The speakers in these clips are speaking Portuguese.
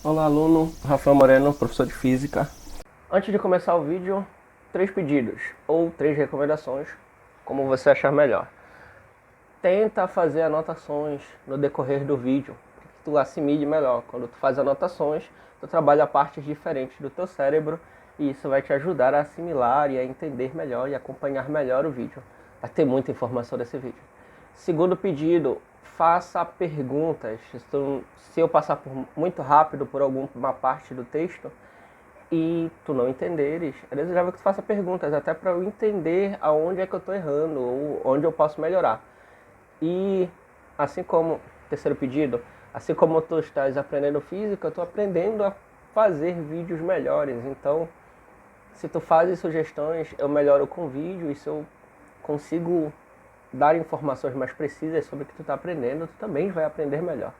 Olá, aluno. Rafael Moreno, professor de Física. Antes de começar o vídeo, 3 pedidos ou 3 recomendações, como você achar melhor. Tenta fazer anotações no decorrer do vídeo, para que tu assimile melhor. Quando tu faz anotações, tu trabalha partes diferentes do teu cérebro e isso vai te ajudar a assimilar e a entender melhor e acompanhar melhor o vídeo. Vai ter muita informação desse vídeo. Segundo pedido, faça perguntas. Se eu passar muito rápido por alguma parte do texto e tu não entenderes, é desejável que tu faça perguntas, até para eu entender aonde é que eu estou errando ou onde eu posso melhorar. E assim como, terceiro pedido, assim como tu estás aprendendo física, eu estou aprendendo a fazer vídeos melhores. Então, se tu fazes sugestões, eu melhoro com o vídeo e se eu consigo dar informações mais precisas sobre o que tu está aprendendo, tu também vai aprender melhor.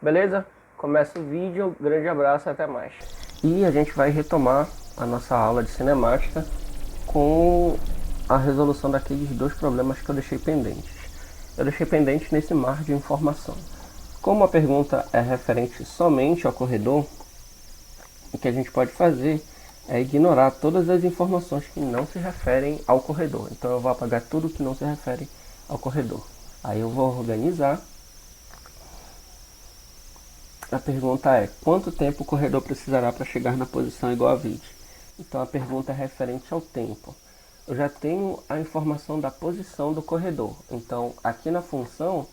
Beleza? Começa o vídeo, grande abraço e até mais. E a gente vai retomar a nossa aula de cinemática com a resolução daqueles 2 problemas que eu deixei pendentes. Eu deixei pendente nesse mar de informação. Como a pergunta é referente somente ao corredor, o que a gente pode fazer é ignorar todas as informações que não se referem ao corredor. Então eu vou apagar tudo que não se refere ao corredor. Aí eu vou organizar. A pergunta é: quanto tempo o corredor precisará para chegar na posição igual a 20? Então a pergunta é referente ao tempo. Eu já tenho a informação da posição do corredor. Então aqui na função,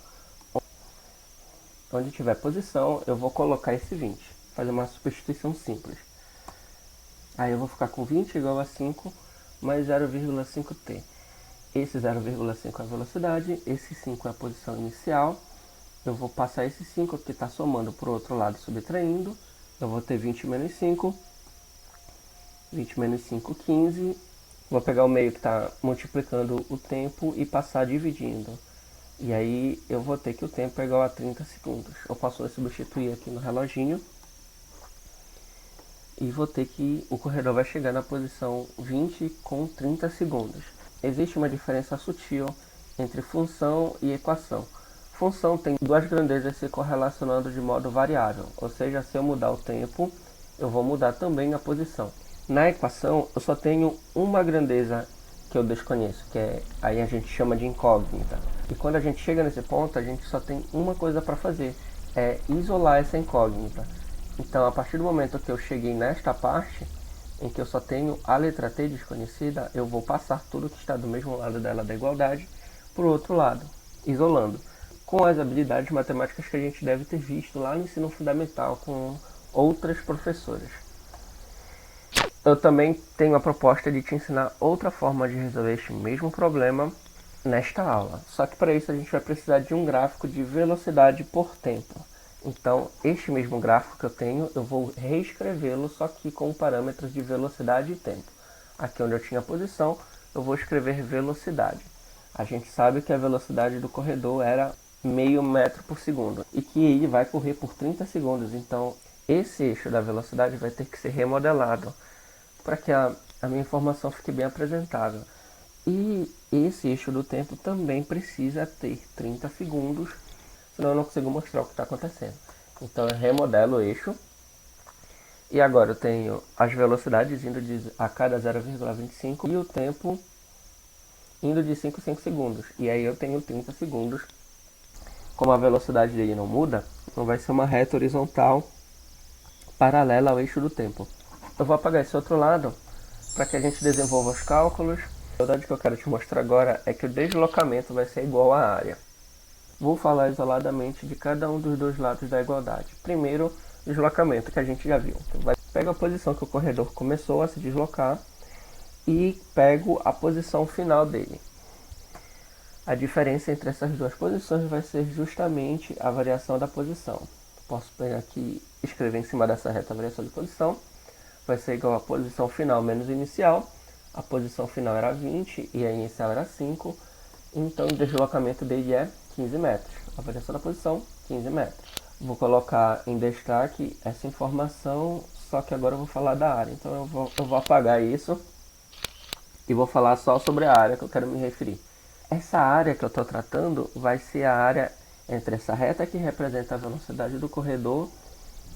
onde tiver posição, eu vou colocar esse 20. Fazer uma substituição simples. Aí eu vou ficar com 20 igual a 5 mais 0,5t. Esse 0,5 é a velocidade, esse 5 é a posição inicial. Eu vou passar esse 5 que está somando para o outro lado, subtraindo. Eu vou ter 20 menos 5. 20 menos 5, 15. Vou pegar o meio que está multiplicando o tempo e passar dividindo. E aí eu vou ter que o tempo é igual a 30 segundos. Eu posso substituir aqui no reloginho. E vou ter que o corredor vai chegar na posição 20 com 30 segundos. Existe uma diferença sutil entre função e equação. Função tem 2 grandezas se correlacionando de modo variável, ou seja, se eu mudar o tempo, eu vou mudar também a posição. Na equação, eu só tenho uma grandeza que eu desconheço, que aí a gente chama de incógnita. E quando a gente chega nesse ponto, a gente só tem uma coisa para fazer, é isolar essa incógnita. Então, a partir do momento que eu cheguei nesta parte, em que eu só tenho a letra T desconhecida, eu vou passar tudo que está do mesmo lado dela da igualdade para o outro lado, isolando. Com as habilidades matemáticas que a gente deve ter visto lá no ensino fundamental com outras professoras. Eu também tenho a proposta de te ensinar outra forma de resolver este mesmo problema nesta aula. Só que para isso a gente vai precisar de um gráfico de velocidade por tempo. Então, este mesmo gráfico que eu tenho, eu vou reescrevê-lo só que com parâmetros de velocidade e tempo. Aqui onde eu tinha a posição, eu vou escrever velocidade. A gente sabe que a velocidade do corredor era meio metro por segundo e que ele vai correr por 30 segundos. Então, esse eixo da velocidade vai ter que ser remodelado para que a minha informação fique bem apresentável. E esse eixo do tempo também precisa ter 30 segundos, senão eu não consigo mostrar o que está acontecendo. Então eu remodelo o eixo. E agora eu tenho as velocidades indo a cada 0,25 e o tempo indo de 5 em 5 segundos. E aí eu tenho 30 segundos. Como a velocidade dele não muda, então vai ser uma reta horizontal paralela ao eixo do tempo. Eu vou apagar esse outro lado para que a gente desenvolva os cálculos. A verdade que eu quero te mostrar agora é que o deslocamento vai ser igual à área. Vou falar isoladamente de cada um dos 2 lados da igualdade. Primeiro, deslocamento, que a gente já viu. Pego a posição que o corredor começou a se deslocar e pego a posição final dele. A diferença entre essas 2 posições vai ser justamente a variação da posição. Posso pegar aqui e escrever em cima dessa reta a variação de posição. Vai ser igual a posição final menos inicial. A posição final era 20 e a inicial era 5. Então o deslocamento dele é 15 metros. A variação da posição, 15 metros. Vou colocar em destaque essa informação, só que agora eu vou falar da área. Então eu vou apagar isso e vou falar só sobre a área que eu quero me referir. Essa área que eu estou tratando vai ser a área entre essa reta que representa a velocidade do corredor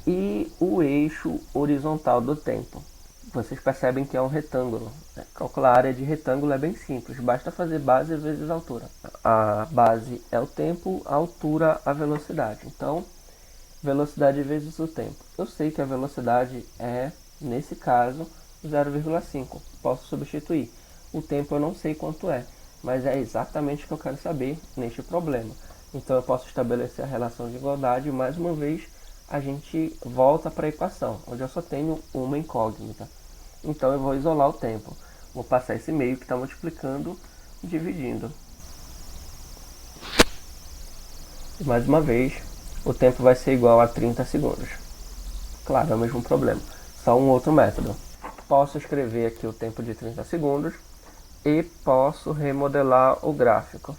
e o eixo horizontal do tempo. Vocês percebem que é um retângulo. Calcular a área de retângulo é bem simples, basta fazer base vezes altura. A base é o tempo, a altura a velocidade. Então, velocidade vezes o tempo. Eu sei que a velocidade é, nesse caso, 0,5. Posso substituir. O tempo eu não sei quanto é, mas é exatamente o que eu quero saber neste problema. Então eu posso estabelecer a relação de igualdade e mais uma vez a gente volta para a equação, onde eu só tenho uma incógnita. Então eu vou isolar o tempo. Vou passar esse meio que está multiplicando, dividindo. E mais uma vez, o tempo vai ser igual a 30 segundos. Claro, é o mesmo problema, só um outro método. Posso escrever aqui o tempo de 30 segundos e posso remodelar o gráfico.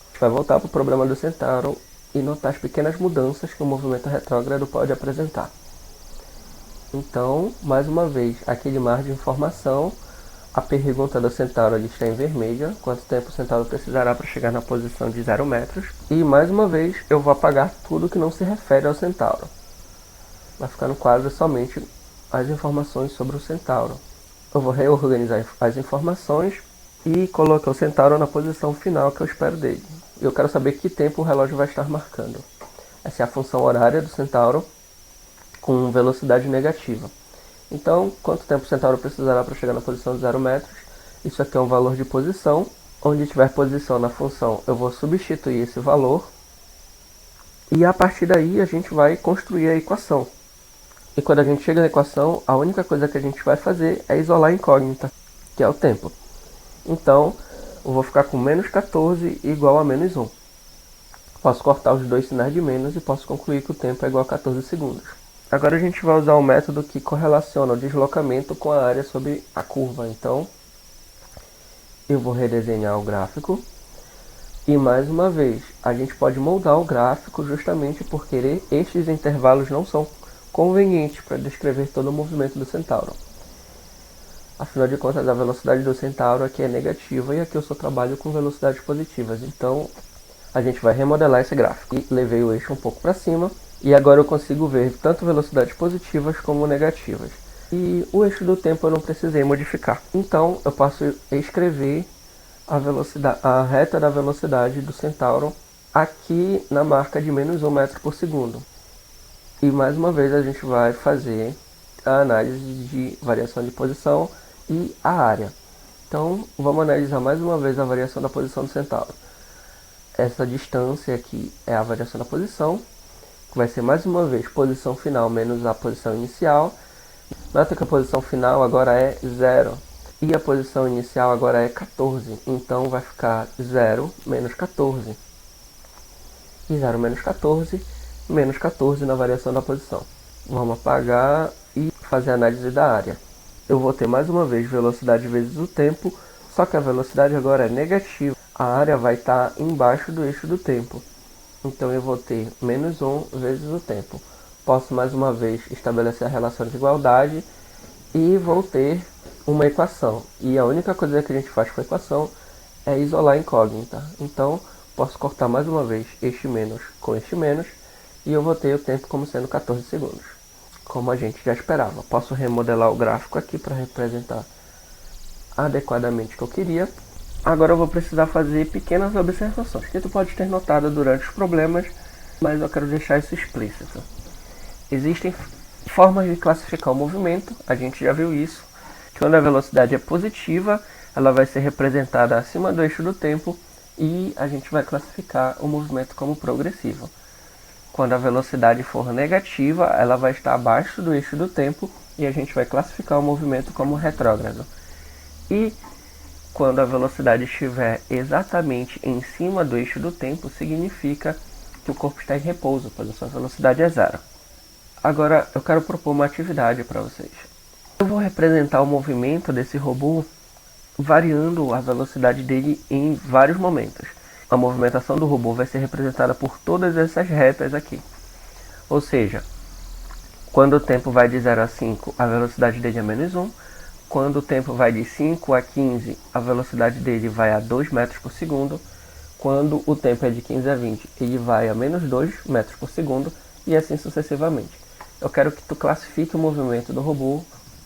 A gente vai voltar para o problema do Centauro e notar as pequenas mudanças que o movimento retrógrado pode apresentar. Então, mais uma vez, aquele mar de informação, a pergunta do Centauro está em vermelho, quanto tempo o Centauro precisará para chegar na posição de 0 metros. E mais uma vez, eu vou apagar tudo que não se refere ao Centauro. Vai ficar no quadro somente as informações sobre o Centauro. Eu vou reorganizar as informações e colocar o Centauro na posição final que eu espero dele. Eu quero saber que tempo o relógio vai estar marcando. Essa é a função horária do Centauro com velocidade negativa. Então, quanto tempo o Centauro precisará para chegar na posição de 0 metros? Isso aqui é um valor de posição. Onde tiver posição na função, eu vou substituir esse valor. E a partir daí, a gente vai construir a equação. E quando a gente chega na equação, a única coisa que a gente vai fazer é isolar a incógnita, que é o tempo. Então, eu vou ficar com menos 14 igual a menos 1. Posso cortar os dois sinais de menos e posso concluir que o tempo é igual a 14 segundos. Agora a gente vai usar um método que correlaciona o deslocamento com a área sobre a curva. Então, eu vou redesenhar o gráfico. E mais uma vez, a gente pode moldar o gráfico justamente porque estes intervalos não são convenientes para descrever todo o movimento do Centauro. Afinal de contas, a velocidade do Centauro aqui é negativa e aqui eu só trabalho com velocidades positivas. Então, a gente vai remodelar esse gráfico. E levei o eixo um pouco para cima. E agora eu consigo ver tanto velocidades positivas como negativas. E o eixo do tempo eu não precisei modificar. Então eu posso escrever a reta da velocidade do Centauro aqui na marca de menos 1 metro por segundo. E mais uma vez a gente vai fazer a análise de variação de posição e a área. Então vamos analisar mais uma vez a variação da posição do Centauro. Essa distância aqui é a variação da posição. Vai ser mais uma vez posição final menos a posição inicial. Nota que a posição final agora é 0 e a posição inicial agora é 14. Então vai ficar 0 menos 14. E 0 menos 14, menos 14 na variação da posição. Vamos apagar e fazer a análise da área. Eu vou ter mais uma vez velocidade vezes o tempo, só que a velocidade agora é negativa. A área vai estar embaixo do eixo do tempo. Então eu vou ter menos 1 vezes o tempo. Posso mais uma vez estabelecer a relação de igualdade e vou ter uma equação. E a única coisa que a gente faz com a equação é isolar a incógnita. Então posso cortar mais uma vez este menos com este menos e eu vou ter o tempo como sendo 14 segundos. Como a gente já esperava. Posso remodelar o gráfico aqui para representar adequadamente o que eu queria. Agora eu vou precisar fazer pequenas observações que tu pode ter notado durante os problemas, mas eu quero deixar isso explícito. Existem formas de classificar o movimento, a gente já viu isso. Quando a velocidade é positiva, ela vai ser representada acima do eixo do tempo e a gente vai classificar o movimento como progressivo. Quando a velocidade for negativa, ela vai estar abaixo do eixo do tempo e a gente vai classificar o movimento como retrógrado. E quando a velocidade estiver exatamente em cima do eixo do tempo, significa que o corpo está em repouso, pois a sua velocidade é 0. Agora eu quero propor uma atividade para vocês. Eu vou representar o movimento desse robô variando a velocidade dele em vários momentos. A movimentação do robô vai ser representada por todas essas retas aqui. Ou seja, quando o tempo vai de 0 a 5, a velocidade dele é menos 1. Quando o tempo vai de 5 a 15, a velocidade dele vai a 2 metros por segundo. quando o tempo é de 15 a 20, ele vai a menos 2 metros por segundo e assim sucessivamente. Eu quero que tu classifique o movimento do robô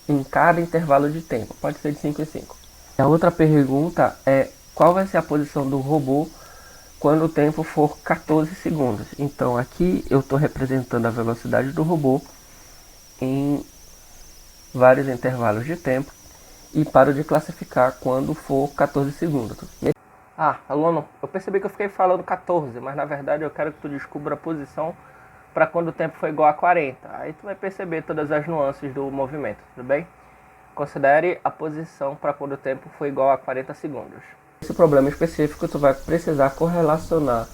em cada intervalo de tempo, pode ser de 5 em 5. A outra pergunta é qual vai ser a posição do robô quando o tempo for 14 segundos. Então aqui eu estou representando a velocidade do robô em vários intervalos de tempo e paro de classificar quando for 14 segundos. Aluno, eu percebi que eu fiquei falando 14, mas na verdade eu quero que tu descubra a posição para quando o tempo for igual a 40. Aí tu vai perceber todas as nuances do movimento, tudo bem? Considere a posição para quando o tempo for igual a 40 segundos. Esse problema específico tu vai precisar correlacionar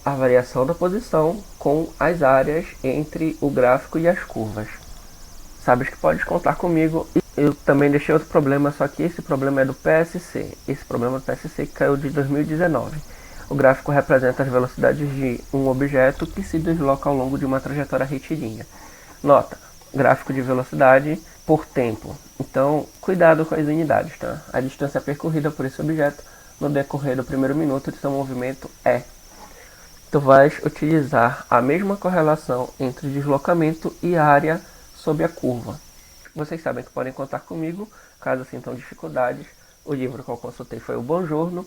a variação da posição com as áreas entre o gráfico e as curvas. Sabes que podes contar comigo. Eu também deixei outro problema, só que esse problema é do PSC. Esse problema do PSC caiu de 2019. O gráfico representa as velocidades de um objeto que se desloca ao longo de uma trajetória retilínea. Nota, gráfico de velocidade por tempo. Então, cuidado com as unidades, tá? A distância percorrida por esse objeto no decorrer do primeiro minuto de seu movimento é. Tu vais utilizar a mesma correlação entre deslocamento e área sob a curva. Vocês sabem que podem contar comigo, caso sintam dificuldades. O livro que eu consultei foi o Buongiorno.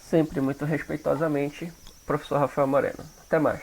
Sempre muito respeitosamente, professor Rafael Moreno. Até mais.